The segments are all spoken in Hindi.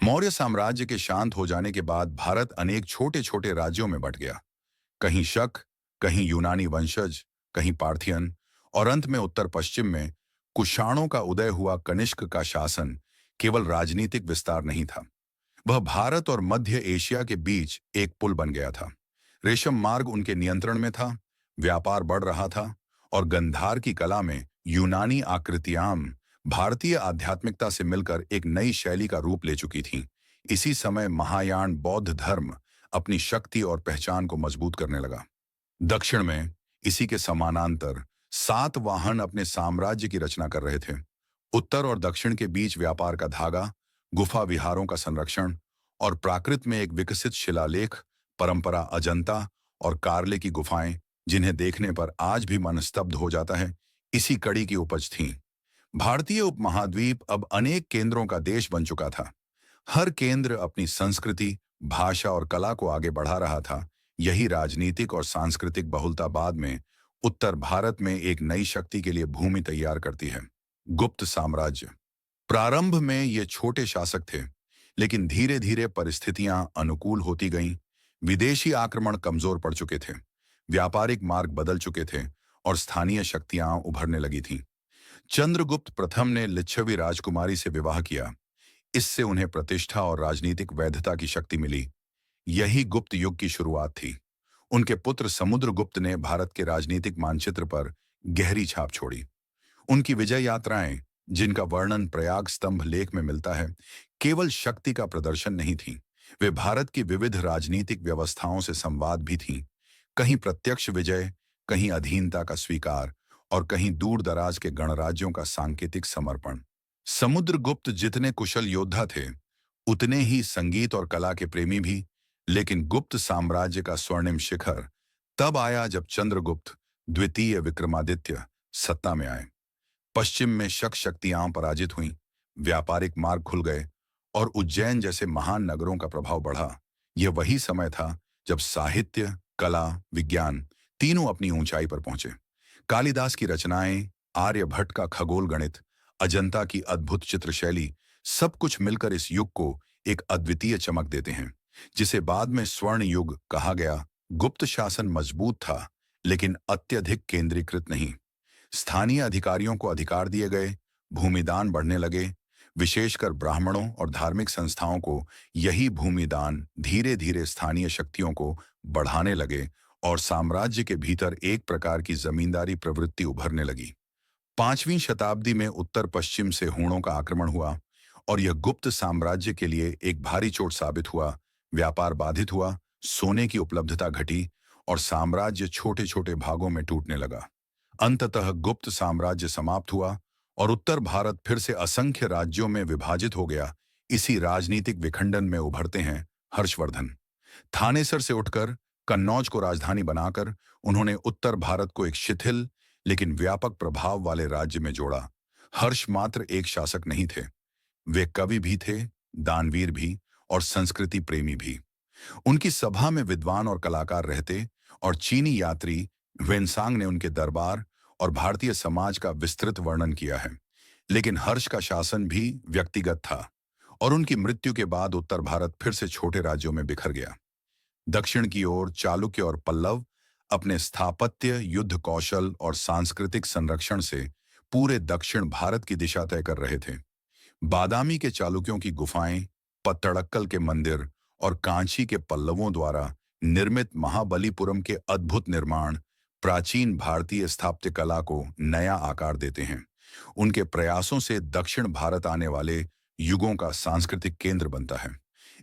मौर्य साम्राज्य के शांत हो जाने के बाद भारत अनेक छोटे छोटे राज्यों में बंट गया। कहीं शक, कहीं यूनानी वंशज, कहीं पार्थियन, और अंत में उत्तर पश्चिम में कुषाणों का उदय हुआ। कनिष्क का शासन केवल राजनीतिक विस्तार नहीं था, वह भारत और मध्य एशिया के बीच एक पुल बन गया था। रेशम मार्ग उनके नियंत्रण में था, व्यापार बढ़ रहा था, और गंधार की कला में यूनानी आकृतियां भारतीय आध्यात्मिकता से मिलकर एक नई शैली का रूप ले चुकी थीं। इसी समय महायान बौद्ध धर्म अपनी शक्ति और पहचान को मजबूत करने लगा। दक्षिण में इसी के समानांतर सातवाहन अपने साम्राज्य की रचना कर रहे थे। उत्तर और दक्षिण के बीच व्यापार का धागा, गुफा विहारों का संरक्षण, और प्राकृत में एक विकसित शिलालेख परंपरा अजंता और कार्ले की गुफाएं, जिन्हें देखने पर आज भी मन स्तब्ध हो जाता है, इसी कड़ी की उपज थीं। भारतीय उपमहाद्वीप अब अनेक केंद्रों का देश बन चुका था। हर केंद्र अपनी संस्कृति, भाषा और कला को आगे बढ़ा रहा था। यही राजनीतिक और सांस्कृतिक बहुलता बाद में उत्तर भारत में एक नई शक्ति के लिए भूमि तैयार करती है। गुप्त साम्राज्य। प्रारंभ में ये छोटे शासक थे, लेकिन धीरे धीरे परिस्थितियां अनुकूल होती गईं। विदेशी आक्रमण कमजोर पड़ चुके थे, व्यापारिक मार्ग बदल चुके थे, और स्थानीय शक्तियां उभरने लगी थीं। चंद्रगुप्त प्रथम ने लिच्छवी राजकुमारी से विवाह किया। इससे उन्हें प्रतिष्ठा और राजनीतिक वैधता की शक्ति मिली। यही गुप्त युग की शुरुआत थी। उनके पुत्र समुद्रगुप्त ने भारत के राजनीतिक मानचित्र पर गहरी छाप छोड़ी। उनकी विजय यात्राएं, जिनका वर्णन प्रयाग स्तंभ लेख में मिलता है, केवल शक्ति का प्रदर्शन नहीं थी, वे भारत की विविध राजनीतिक व्यवस्थाओं से संवाद भी थीं। कहीं प्रत्यक्ष विजय, कहीं अधीनता का स्वीकार, और कहीं दूर दराज के गणराज्यों का सांकेतिक समर्पण। समुद्रगुप्त जितने कुशल योद्धा थे, उतने ही संगीत और कला के प्रेमी भी। लेकिन गुप्त साम्राज्य का स्वर्णिम शिखर तब आया जब चंद्रगुप्त द्वितीय विक्रमादित्य सत्ता में आए। पश्चिम में शक शक्तियां पराजित हुईं, व्यापारिक मार्ग खुल गए, और उज्जैन जैसे महान नगरों का प्रभाव बढ़ा। यह वही समय था जब साहित्य, कला, विज्ञान तीनों अपनी ऊंचाई पर पहुंचे। कालिदास की रचनाएं, आर्यभट्ट का खगोल गणित, अजंता की अद्भुत चित्रशैली, सब कुछ मिलकर इस युग को एक अद्वितीय चमक देते हैं, जिसे बाद में स्वर्ण युग कहा गया। गुप्त शासन मजबूत था, लेकिन अत्यधिक केंद्रीकृत नहीं। स्थानीय अधिकारियों को अधिकार दिए गए, भूमिदान बढ़ने लगे, विशेषकर ब्राह्मणों और धार्मिक संस्थाओं को। यही भूमिदान धीरे धीरे स्थानीय शक्तियों को बढ़ाने लगे, और साम्राज्य के भीतर एक प्रकार की जमींदारी प्रवृत्ति उभरने लगी। 5वीं शताब्दी में उत्तर पश्चिम से हूणों का आक्रमण हुआ, और यह गुप्त साम्राज्य के लिए एक भारी चोट साबित हुआ। व्यापार बाधित हुआ, सोने की उपलब्धता घटी, और साम्राज्य छोटे छोटे भागों में टूटने लगा। अंततः गुप्त साम्राज्य समाप्त हुआ, और उत्तर भारत फिर से असंख्य राज्यों में विभाजित हो गया। इसी राजनीतिक विखंडन में उभरते हैं हर्षवर्धन। थानेसर से उठकर कन्नौज को राजधानी बनाकर उन्होंने उत्तर भारत को एक शिथिल लेकिन व्यापक प्रभाव वाले राज्य में जोड़ा। हर्ष मात्र एक शासक नहीं थे, वे कवि भी थे, दानवीर भी, और संस्कृति प्रेमी भी। उनकी सभा में विद्वान और कलाकार रहते, और चीनी यात्री वेनसांग ने उनके दरबार और भारतीय समाज का विस्तृत वर्णन किया है। लेकिन हर्ष का शासन भी व्यक्तिगत था, और उनकी मृत्यु के बाद उत्तर भारत फिर से छोटे राज्यों में बिखर गया। दक्षिण की ओर चालुक्य और पल्लव अपने स्थापत्य, युद्ध कौशल और सांस्कृतिक संरक्षण से पूरे दक्षिण भारत की दिशा तय कर रहे थे। बादामी के चालुक्यों की गुफाएं, पत्तड़क्कल के मंदिर, और कांची के पल्लवों द्वारा निर्मित महाबलीपुरम के अद्भुत निर्माण प्राचीन भारतीय स्थापत्य कला को नया आकार देते हैं। उनके प्रयासों से दक्षिण भारत आने वाले युगों का सांस्कृतिक केंद्र बनता है।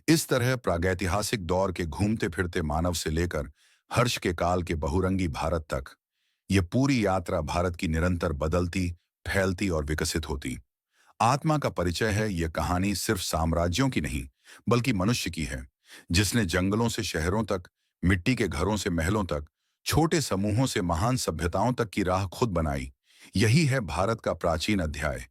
इस तरह प्रागैतिहासिक दौर के घूमते फिरते मानव से लेकर हर्ष के काल के बहुरंगी भारत तक, ये पूरी यात्रा भारत की निरंतर बदलती, फैलती और विकसित होती आत्मा का परिचय है। यह कहानी सिर्फ साम्राज्यों की नहीं, बल्कि मनुष्य की है, जिसने जंगलों से शहरों तक, मिट्टी के घरों से महलों तक, छोटे समूहों से महान सभ्यताओं तक की राह खुद बनाई। यही है भारत का प्राचीन अध्याय,